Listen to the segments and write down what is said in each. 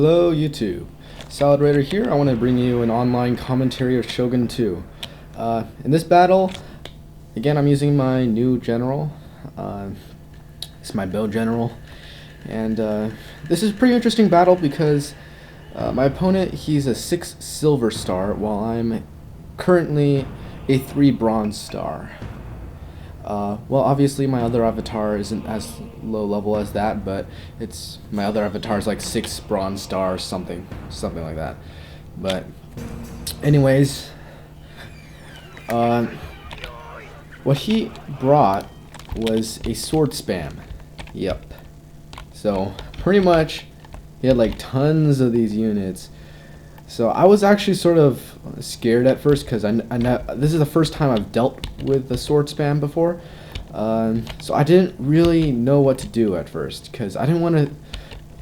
Hello YouTube, Salad Raider here. I want to bring you an online commentary of Shogun 2. In this battle, again I'm using my new general. It's my build general, and this is a pretty interesting battle because my opponent, he's a 6 silver star while I'm currently a 3 bronze star. Well, obviously my other avatar isn't as low level as that, but my other avatar is like 6 bronze stars, something like that. But anyways, what he brought was a sword spam. Yep. So pretty much he had like tons of these units. So I was actually sort of scared at first because I know this is the first time I've dealt with the sword spam before. So I didn't really know what to do at first because I didn't want to,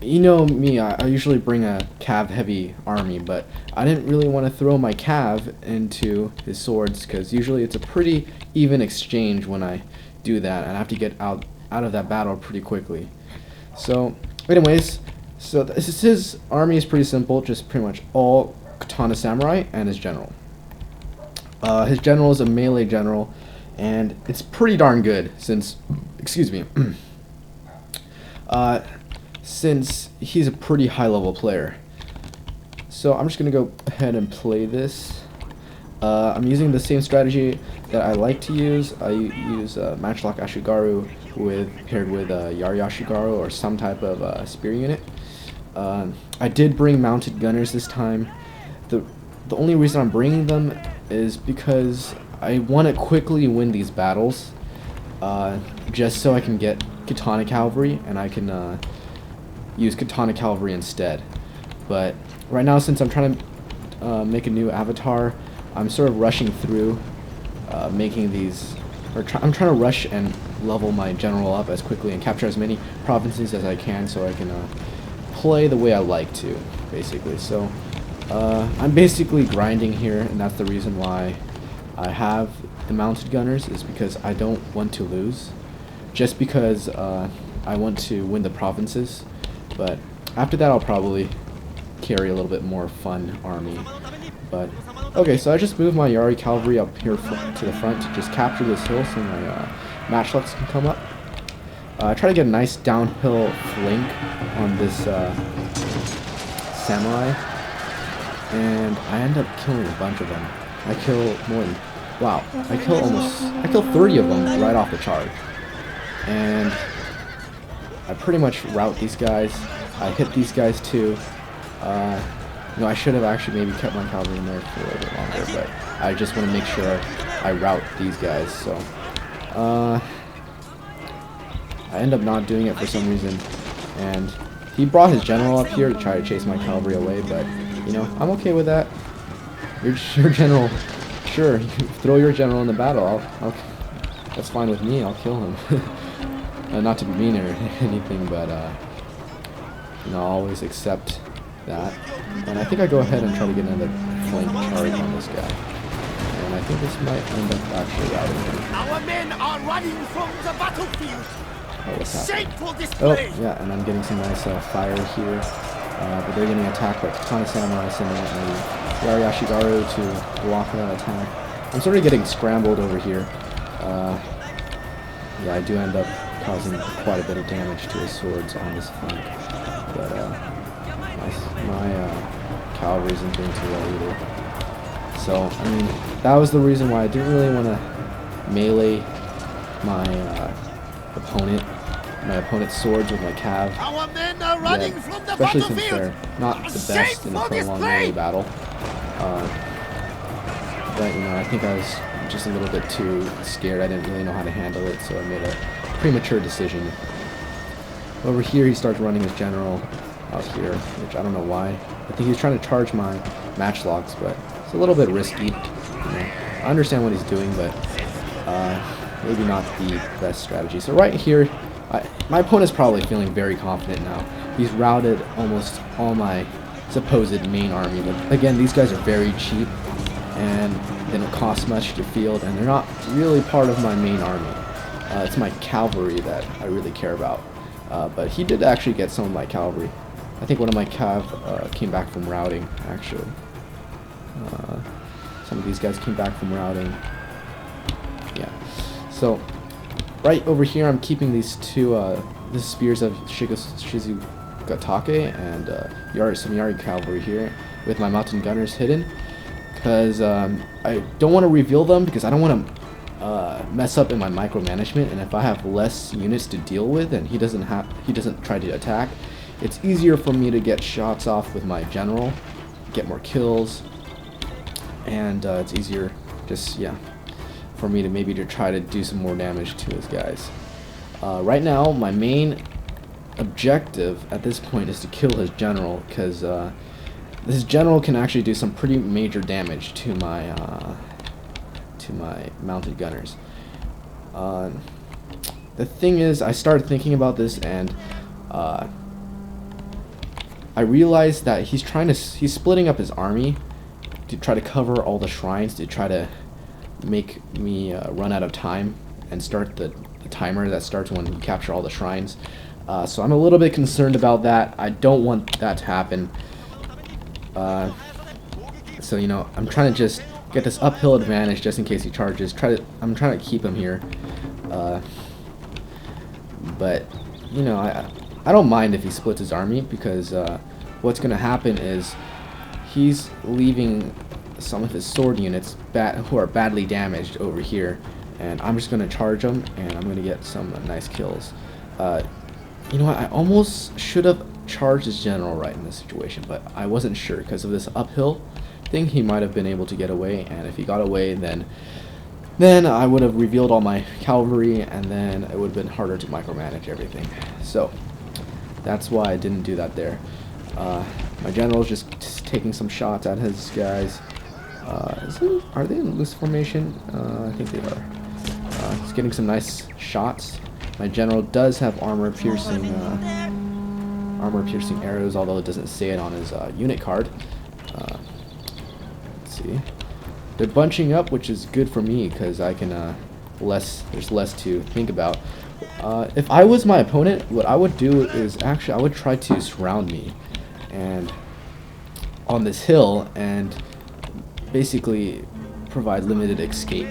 you know me, I usually bring a cav heavy army, but I didn't really want to throw my cav into his swords because usually it's a pretty even exchange when I do that, and I have to get out of that battle pretty quickly. So anyways, so his army is pretty simple, just pretty much all katana samurai and his general. His general is a melee general, and it's pretty darn good since, excuse me, since he's a pretty high level player. So I'm just gonna go ahead and play this. I'm using the same strategy that I like to use. I use Matchlock Ashigaru paired with Yari Ashigaru or some type of spear unit. I did bring mounted gunners this time. The only reason I'm bringing them is because I want to quickly win these battles, just so I can get katana cavalry and I can use katana cavalry instead. But right now, since I'm trying to make a new avatar, I'm sort of rushing through making these, I'm trying to rush and level my general up as quickly and capture as many provinces as I can so I can play the way I like to, basically. So I'm basically grinding here, and that's the reason why I have the mounted gunners, is because I don't want to lose, just because I want to win the provinces. But after that I'll probably carry a little bit more fun army. But okay, so I just moved my Yari cavalry up here to the front to just capture this hill so my matchlocks can come up. I try to get a nice downhill flank on this samurai, and I end up killing a bunch of them. I kill more than, wow, I kill 30 of them right off the charge. And I pretty much rout these guys. I hit these guys too. I should have actually maybe kept my cavalry in there for a little bit longer, but I just want to make sure I rout these guys. So I end up not doing it for some reason, and he brought his general up here to try to chase my cavalry away, but you know, I'm okay with that. Your general, sure, you throw your general in the battle, that's fine with me, I'll kill him. Not to be mean or anything, but I'll always accept that. And I think I go ahead and try to get another flank charge on this guy, and I think this might end up actually routing him. Our men are running from the battlefield. Shameful display. Oh, yeah, and I'm getting some nice fire here, but they're getting attacked by katana samurai, sending out my Yari Ashigaru to block that attack. I'm sort of getting scrambled over here. Yeah, I do end up causing quite a bit of damage to his swords on this flank, but my cavalry isn't doing too well either. So, I mean, that was the reason why I didn't really want to melee my opponent's swords with my cav. Our men are running from the especially since battlefield. they're not the best in a prolonged melee battle. But I think I was just a little bit too scared. I didn't really know how to handle it, so I made a premature decision. Over here, he starts running his general out here, which I don't know why. I think he's trying to charge my matchlocks, but it's a little bit risky. I understand what he's doing, but maybe not the best strategy. So right here, my opponent's probably feeling very confident now. He's routed almost all my supposed main army. But again, these guys are very cheap, and they don't cost much to field, and they're not really part of my main army. It's my cavalry that I really care about. But he did actually get some of my cavalry. I think one of my cav came back from routing, actually. Some of these guys came back from routing. Yeah. So, right over here, I'm keeping these two the spears of Shizugatake and some Yari cavalry here with my mountain gunners hidden, because I don't want to reveal them because I don't want to mess up in my micromanagement. And if I have less units to deal with and he doesn't try to attack, it's easier for me to get shots off with my general, get more kills, and it's easier just for me to maybe try to do some more damage to his guys. Right now, my main objective at this point is to kill his general, because this general can actually do some pretty major damage to my mounted gunners. The thing is, I started thinking about this, and I realized that he's splitting up his army to try to cover all the shrines, to try to make me run out of time and start the timer that starts when you capture all the shrines. So I'm a little bit concerned about that. I don't want that to happen. So I'm trying to just get this uphill advantage just in case he charges. I'm trying to keep him here. But I don't mind if he splits his army, because what's going to happen is he's leaving some of his sword units who are badly damaged over here, and I'm just going to charge them, and I'm going to get some nice kills. You know what, I almost should have charged his general right in this situation, but I wasn't sure because of this uphill thing. He might have been able to get away, and if he got away, then I would have revealed all my cavalry, and then it would have been harder to micromanage everything. So that's why I didn't do that there. My general's just taking some shots at his guys. Are they in loose formation? I think they are. He's getting some nice shots. My general does have armor-piercing arrows, although it doesn't say it on his unit card. Let's see. They're bunching up, which is good for me because I can there's less to think about. If I was my opponent, what I would do is actually I would try to surround me and on this hill and basically provide limited escape.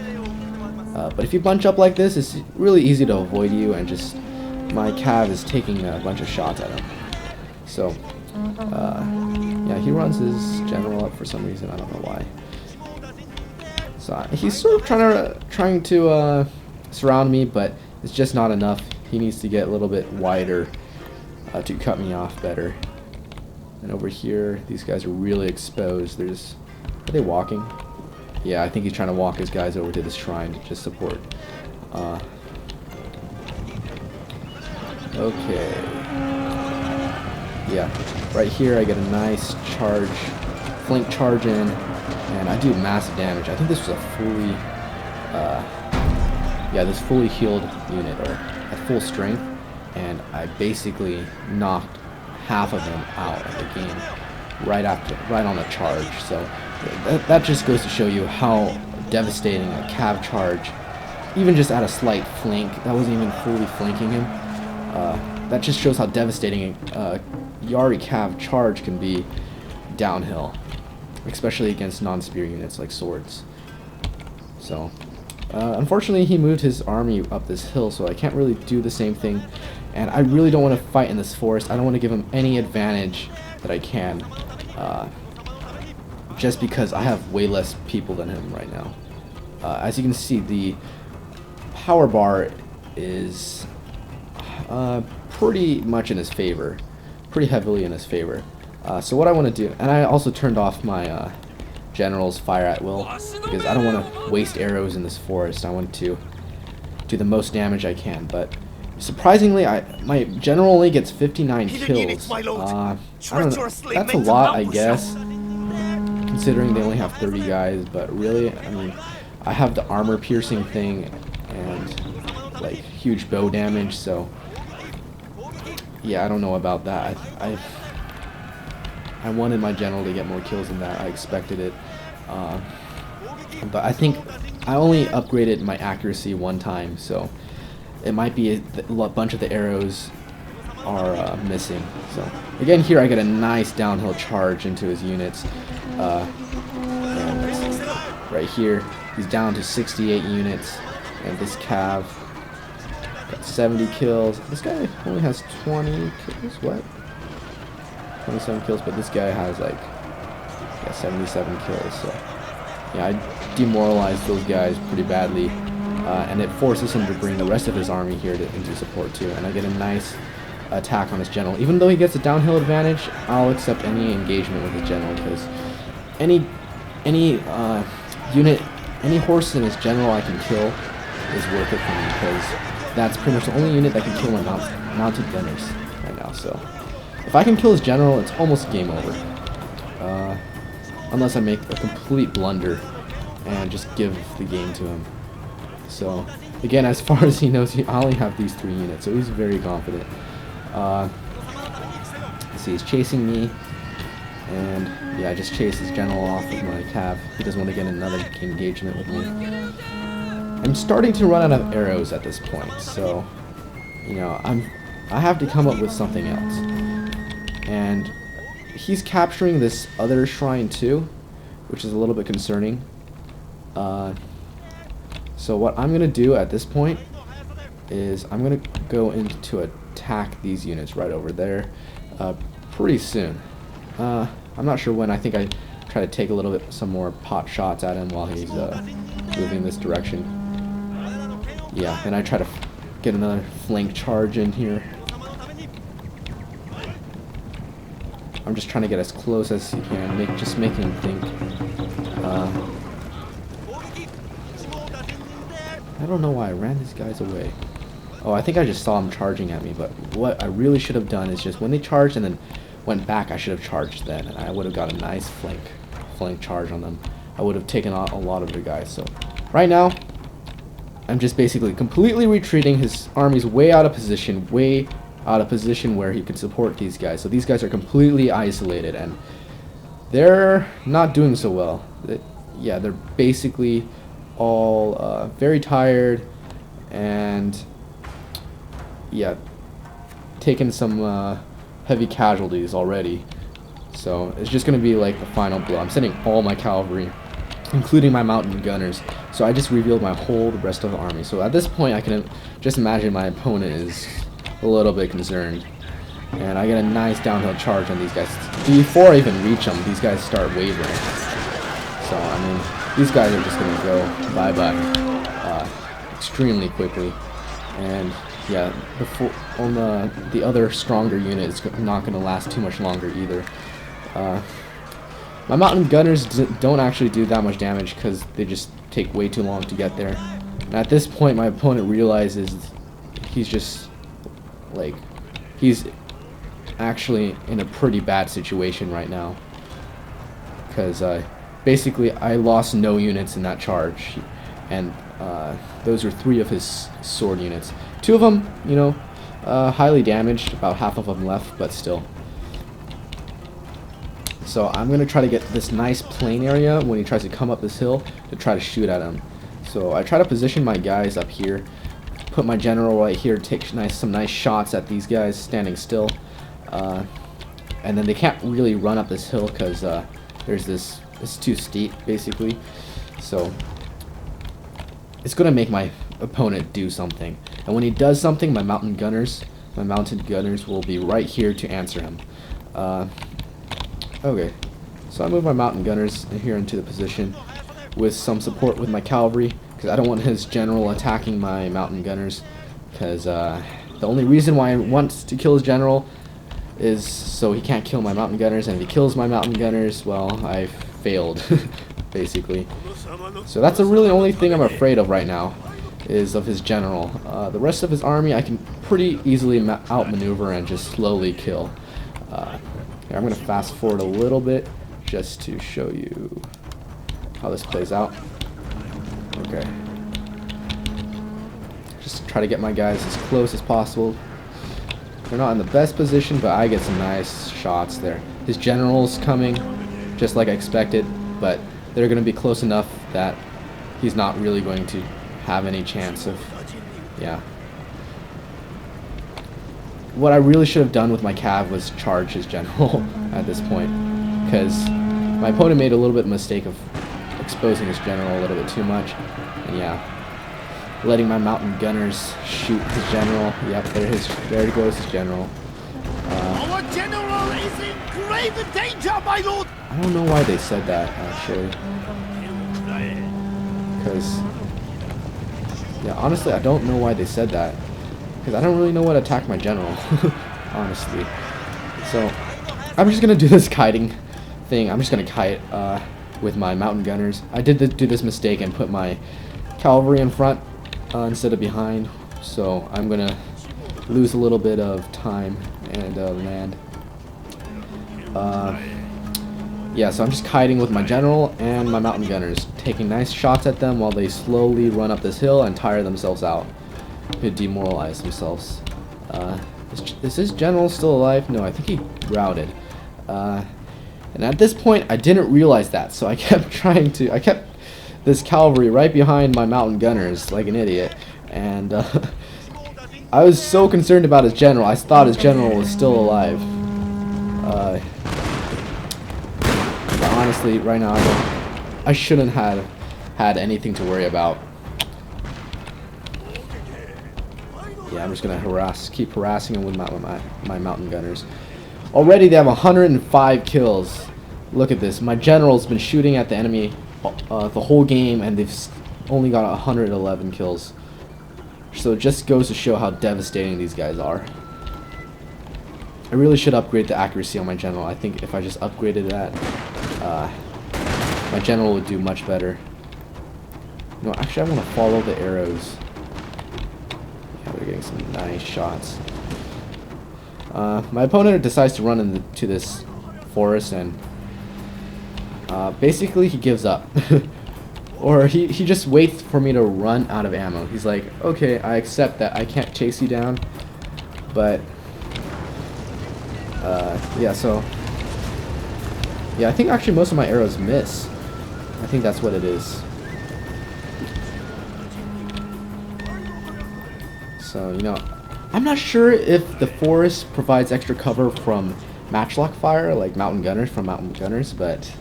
But if you bunch up like this, it's really easy to avoid you, and just my cav is taking a bunch of shots at him. So yeah, he runs his general up for some reason. I don't know why. So he's sort of trying to surround me, but it's just not enough. He needs to get a little bit wider to cut me off better. And over here, these guys are really exposed. Are they walking? Yeah, I think he's trying to walk his guys over to this shrine to just support. Okay. Yeah, right here I get a nice charge, flank charge in, and I do massive damage. I think this was a this fully healed unit, or at full strength, and I basically knocked half of them out of the game right on a charge. So that just goes to show you how devastating a cav charge, even just at a slight flank, that wasn't even fully flanking him, that just shows how devastating a Yari cav charge can be downhill, especially against non-spear units like swords. So unfortunately he moved his army up this hill, so I can't really do the same thing, and I really don't want to fight in this forest. I don't want to give him any advantage that I can, just because I have way less people than him right now. As you can see, the power bar is pretty much in his favor, pretty heavily in his favor. So what I want to do, and I also turned off my general's fire at will, because I don't want to waste arrows in this forest. I want to do the most damage I can, but surprisingly, my general only gets 59 kills. I don't know, that's a lot, I guess, considering they only have 30 guys, but really, I mean, I have the armor piercing thing and like huge bow damage, so yeah, I don't know about that. I wanted my general to get more kills than that. I expected it, but I think I only upgraded my accuracy one time, so it might be a bunch of the arrows are missing. So again, here I get a nice downhill charge into his units. And let's see, right here, he's down to 68 units, and this cav got 70 kills. This guy only has 20 kills. What? 27 kills, but this guy has like 77 kills. So yeah, I demoralized those guys pretty badly, and it forces him to bring the rest of his army here into support too. And I get a nice attack on his general. Even though he gets a downhill advantage, I'll accept any engagement with his general, because any unit, any horse in his general I can kill is worth it for me, because that's pretty much the only unit that can kill my mounted gunners right now. So if I can kill his general, it's almost game over, unless I make a complete blunder and just give the game to him. So again, as far as he knows, I only have these 3 units, so he's very confident. Let's see, he's chasing me, and yeah, I just chased his general off with my cav. He doesn't want to get another engagement with me. I'm starting to run out of arrows at this point, so you know, I have to come up with something else. And he's capturing this other shrine too, which is a little bit concerning. So what I'm gonna do at this point is I'm gonna go into attack these units right over there pretty soon. I'm not sure when. I think I try to take a little bit some more pot shots at him while he's moving this direction. Yeah, and I try to get another flank charge in here. I'm just trying to get as close as you can, just making him think. I don't know why I ran these guys away. Oh, I think I just saw him charging at me, but what I really should have done is just when they charged and then went back, I should have charged then, and I would have got a nice flank charge on them. I would have taken out a lot of their guys. So right now, I'm just basically completely retreating. His army's way out of position where he could support these guys. So these guys are completely isolated, and they're not doing so well. Yeah, they're basically all very tired, and yeah, taking some heavy casualties already. So it's just going to be like the final blow. I'm sending all my cavalry, including my mountain gunners. So I just revealed the rest of the army. So at this point, I can just imagine my opponent is a little bit concerned. And I get a nice downhill charge on these guys. Before I even reach them, these guys start wavering. So, I mean, these guys are just going to go bye-bye extremely quickly. And yeah, the other stronger unit is not going to last too much longer either. My mountain gunners don't actually do that much damage because they just take way too long to get there. And at this point, my opponent realizes he's just like, he's actually in a pretty bad situation right now, because basically I lost no units in that charge, and those are 3 of his sword units. 2 of them, you know, highly damaged, about half of them left, but still. So I'm going to try to get this nice plain area when he tries to come up this hill to try to shoot at him. So I try to position my guys up here, put my general right here, take some nice shots at these guys standing still. And then they can't really run up this hill because it's too steep, basically. So it's going to make my opponent do something. And when he does something, my mounted gunners will be right here to answer him. Okay, so I move my mountain gunners here into the position with some support with my cavalry, because I don't want his general attacking my mountain gunners, because the only reason why I want to kill his general is so he can't kill my mountain gunners, and if he kills my mountain gunners, well, I failed, basically. So that's the really only thing I'm afraid of right now, is of his general. The rest of his army I can pretty easily outmaneuver and just slowly kill. Here, I'm going to fast forward a little bit just to show you how this plays out. Okay. Just try to get my guys as close as possible. They're not in the best position, but I get some nice shots there. His general's coming, just like I expected, but they're going to be close enough that he's not really going to have any chance of, yeah. what I really should have done with my cav was charge his general at this point, because my opponent made a little bit of mistake of exposing his general a little bit too much, and yeah, letting my mountain gunners shoot his general. Yep, there goes his general. Our general is in grave danger, my lord! I don't know why they said that, actually. Because, yeah, honestly, I don't know why they said that. Because I don't really know what to attack my general, honestly. So, I'm just going to do this kiting thing. I'm just going to kite with my mountain gunners. I did do this mistake and put my cavalry in front instead of behind. So, I'm going to lose a little bit of time and land. Yeah, so I'm just kiting with my general and my mountain gunners, taking nice shots at them while they slowly run up this hill and tire themselves out. Could demoralize themselves. Is this general still alive? No, I think he routed. And at this point, I didn't realize that, so I kept I kept this cavalry right behind my mountain gunners like an idiot, and I was so concerned about his general. I thought his general was still alive. But honestly, right now, I shouldn't have had anything to worry about. Yeah, I'm just gonna keep harassing him with my mountain gunners. Already they have 105 kills. Look at this. My general's been shooting at the enemy the whole game, and they've only got 111 kills. So it just goes to show how devastating these guys are. I really should upgrade the accuracy on my general. I think if I just upgraded that, my general would do much better. No, actually I want to follow the arrows. Yeah, we're getting some nice shots. My opponent decides to run into this forest, and basically he gives up. Or he just waits for me to run out of ammo. He's like, okay, I accept that I can't chase you down, but yeah, so yeah, I think actually most of my arrows miss. I think that's what it is. So, you know, I'm not sure if the forest provides extra cover from matchlock fire, like mountain gunners from mountain gunners, but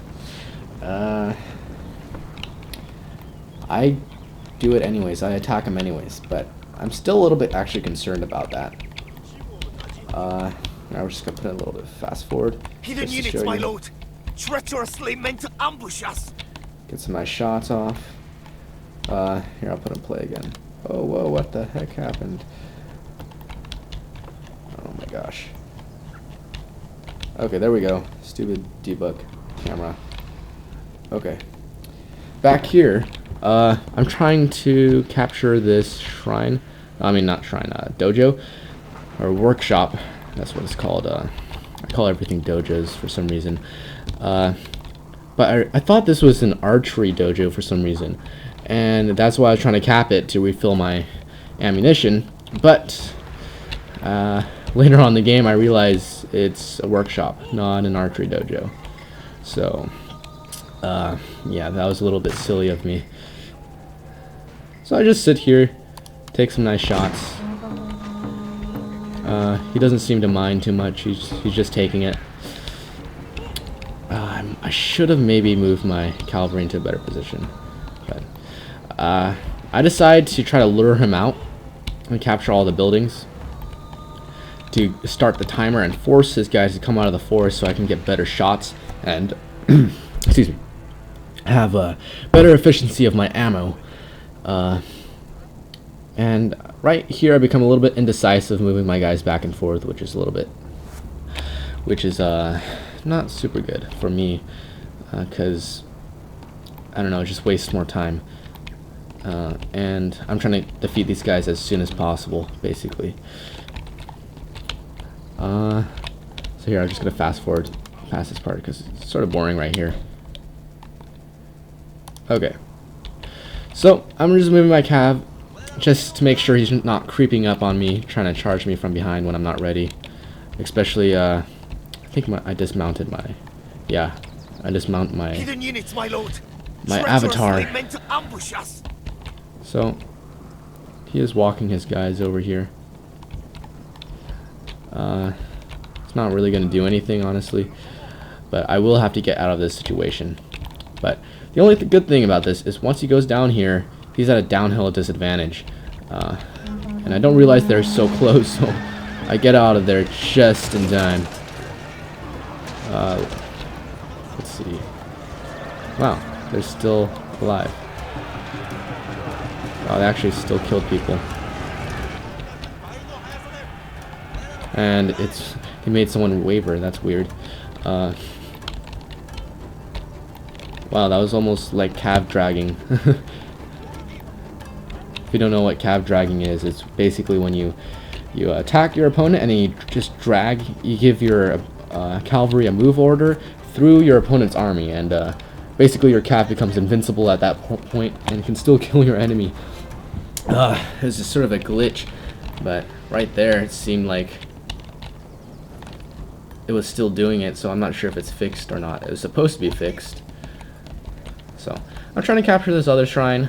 I do it anyways. I attack them anyways, but I'm still a little bit actually concerned about that. Now we're just gonna put it a little bit fast forward. Hidden units, my lord, treacherously meant to ambush us. Get some nice shots off. Here, I'll put in play again. Oh, whoa, what the heck happened? Oh my gosh. Okay, there we go. Stupid debug camera. Okay. Back here, I'm trying to capture this shrine. I mean, not shrine, dojo. Or workshop. That's what it's called. I call everything dojos for some reason. But I thought this was an archery dojo for some reason. And that's why I was trying to cap it to refill my ammunition. But later on in the game, I realized it's a workshop, not an archery dojo. So, yeah, that was a little bit silly of me. So I just sit here, take some nice shots. He doesn't seem to mind too much. He's just taking it. I should have maybe moved my cavalry into a better position, but I decide to try to lure him out and capture all the buildings to start the timer and force his guys to come out of the forest so I can get better shots and excuse me, have a better efficiency of my ammo. And right here I become a little bit indecisive, moving my guys back and forth, which is not super good for me, because I don't know, it just wastes more time. And I'm trying to defeat these guys as soon as possible, basically. So here, I'm just gonna fast forward past this part because it's sort of boring right here. Okay, so I'm just moving my cav just to make sure he's not creeping up on me, trying to charge me from behind when I'm not ready. Especially, I think I dismounted my, yeah, I dismount my hidden units, my lord. My avatar. Meant to ambush us. So he is walking his guys over here. It's not really going to do anything, honestly. But I will have to get out of this situation. But the only good thing about this is once he goes down here, he's at a downhill disadvantage. And I don't realize they're so close, so I get out of there just in time. Let's see. Wow, they're still alive. Wow, they actually still killed people. And he made someone waver. That's weird. Wow, that was almost like calf dragging. If you don't know what calf dragging is, it's basically when you attack your opponent and you just drag. You give your cavalry a move order through your opponent's army, and basically your calf becomes invincible at that point and can still kill your enemy. It was just sort of a glitch, but right there it seemed like it was still doing it, so I'm not sure if it's fixed or not. It was supposed to be fixed. So I'm trying to capture this other shrine.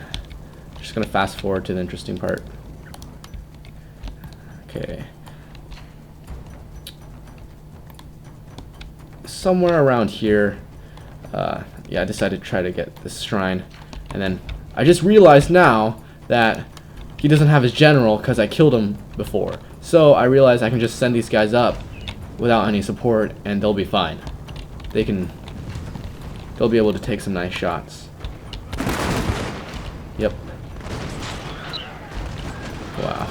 Just gonna fast forward to the interesting part. Okay. Somewhere around here, yeah, I decided to try to get this shrine, and then I just realized now that he doesn't have his general because I killed him before. So I realized I can just send these guys up without any support, and they'll be fine. They'll be able to take some nice shots. Yep. Wow.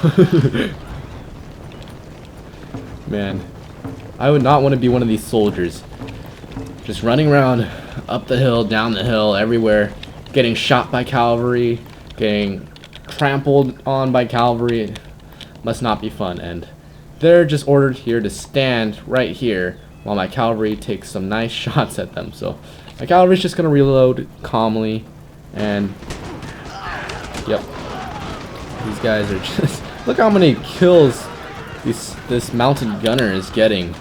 Man, I would not want to be one of these soldiers. Just running around up the hill, down the hill, everywhere, getting shot by cavalry, getting trampled on by cavalry. Must not be fun. And they're just ordered here to stand right here while my cavalry takes some nice shots at them. So my cavalry's just gonna reload calmly, and yep, these guys are just look how many kills this mounted gunner is getting.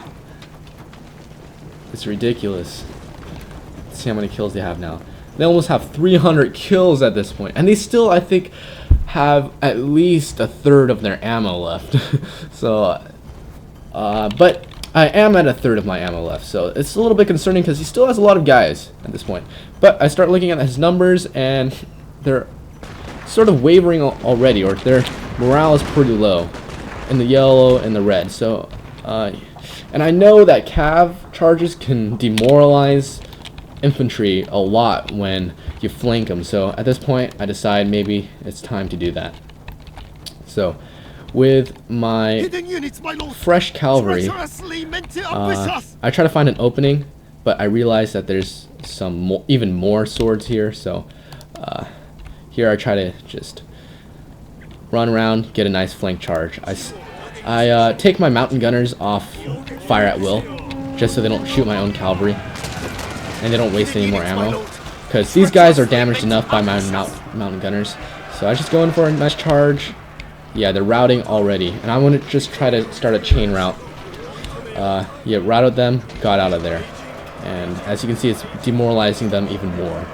It's ridiculous. Let's see how many kills they have now. They almost have 300 kills at this point, and they still, I think, have at least a third of their ammo left. So but I am at a third of my ammo left, so it's a little bit concerning because he still has a lot of guys at this point. But I start looking at his numbers, and they're sort of wavering already, or their morale is pretty low in the yellow and the red. So and I know that cav charges can demoralize infantry a lot when you flank them, so at this point I decide maybe it's time to do that. So with my fresh cavalry, I try to find an opening, but I realize that there's some even more swords here, so here I try to just run around, get a nice flank charge. I take my mountain gunners off fire at will, just so they don't shoot my own cavalry and they don't waste any more ammo, because these guys are damaged enough by my mountain gunners. So I just go in for a nice charge. Yeah, they're routing already, and I want to just try to start a chain route. Yeah, routed them, got out of there, and as you can see, it's demoralizing them even more.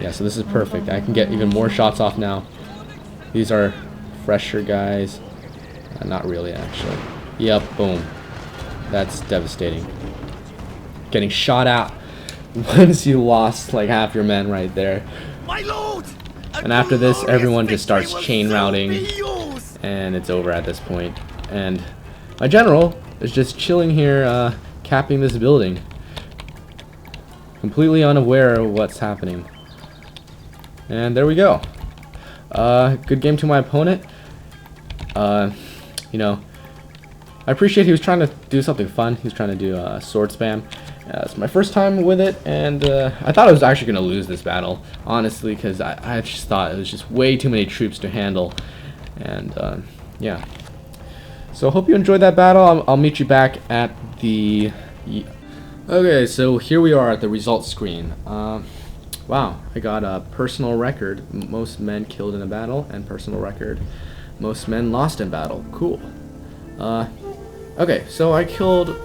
Yeah, so this is perfect. I can get even more shots off now. These are fresher guys. Not really, actually. Yep, boom. That's devastating. Getting shot at once you lost like half your men right there. My lord! And after this, everyone just starts chain routing, and it's over at this point. And my general is just chilling here, capping this building, completely unaware of what's happening. And there we go. Good game to my opponent. You know, I appreciate he was trying to do something fun. He was trying to do sword spam. It's my first time with it, and I thought I was actually going to lose this battle, honestly, because I just thought it was just way too many troops to handle. And yeah. So I hope you enjoyed that battle. I'll meet you back at the... Okay, so here we are at the results screen. Wow, I got a personal record, most men killed in a battle, and personal record, most men lost in battle. Cool. Okay, so I killed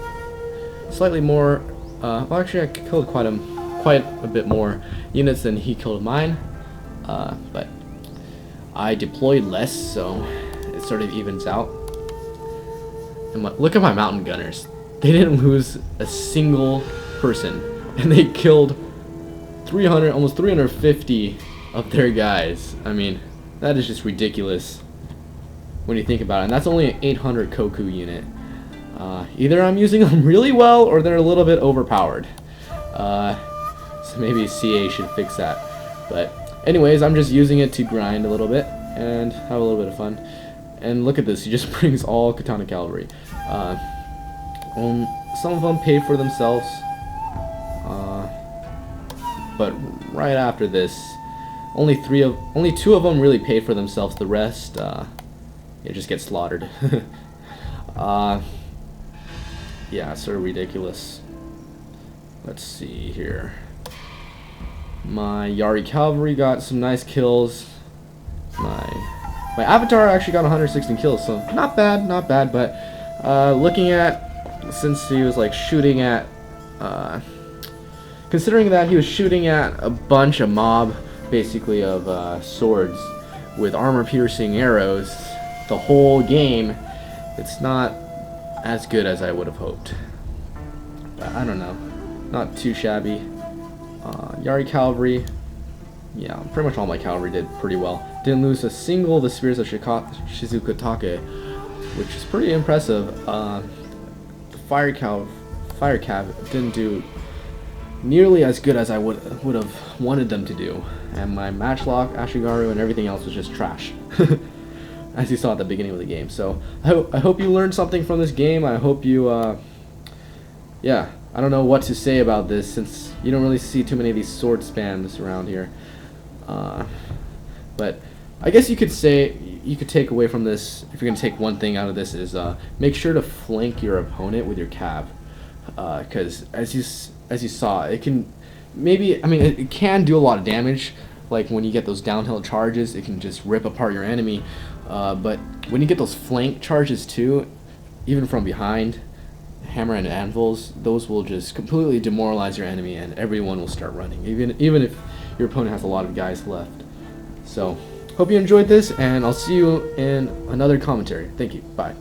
slightly more, well actually I killed quite a bit more units than he killed mine, but I deployed less, so it sort of evens out. And look at my mountain gunners. They didn't lose a single person, and they killed 300, almost 350 of their guys. I mean, that is just ridiculous when you think about it. And that's only an 800 Koku unit. Either I'm using them really well, or they're a little bit overpowered. So maybe CA should fix that. But anyways, I'm just using it to grind a little bit and have a little bit of fun. And look at this, he just brings all Katana Cavalry. Some of them pay for themselves, but right after this, only two of them really paid for themselves. The rest, just get slaughtered. Yeah, sort of ridiculous. Let's see here. My Yari Cavalry got some nice kills. My Avatar actually got 116 kills, so not bad, but looking at, since he was like shooting at, considering that he was shooting at a bunch of mob, basically of swords with armor-piercing arrows the whole game, it's not as good as I would have hoped. But I don't know, not too shabby. Yari Cavalry, yeah, pretty much all my cavalry did pretty well. Didn't lose a single of the spears of Shizukatake, which is pretty impressive. The fire cav didn't do nearly as good as I would have wanted them to do, and my Matchlock, Ashigaru, and everything else was just trash, as you saw at the beginning of the game. So I hope you learned something from this game. I hope you, yeah, I don't know what to say about this, since you don't really see too many of these sword spams around here. But I guess you could say, you could take away from this, if you're going to take one thing out of this, is make sure to flank your opponent with your cav. Because as you saw, it can maybe, I mean, it can do a lot of damage. Like when you get those downhill charges, it can just rip apart your enemy. But when you get those flank charges too, even from behind, hammer and anvils, those will just completely demoralize your enemy, and everyone will start running, even if your opponent has a lot of guys left. So hope you enjoyed this, and I'll see you in another commentary. Thank you. Bye.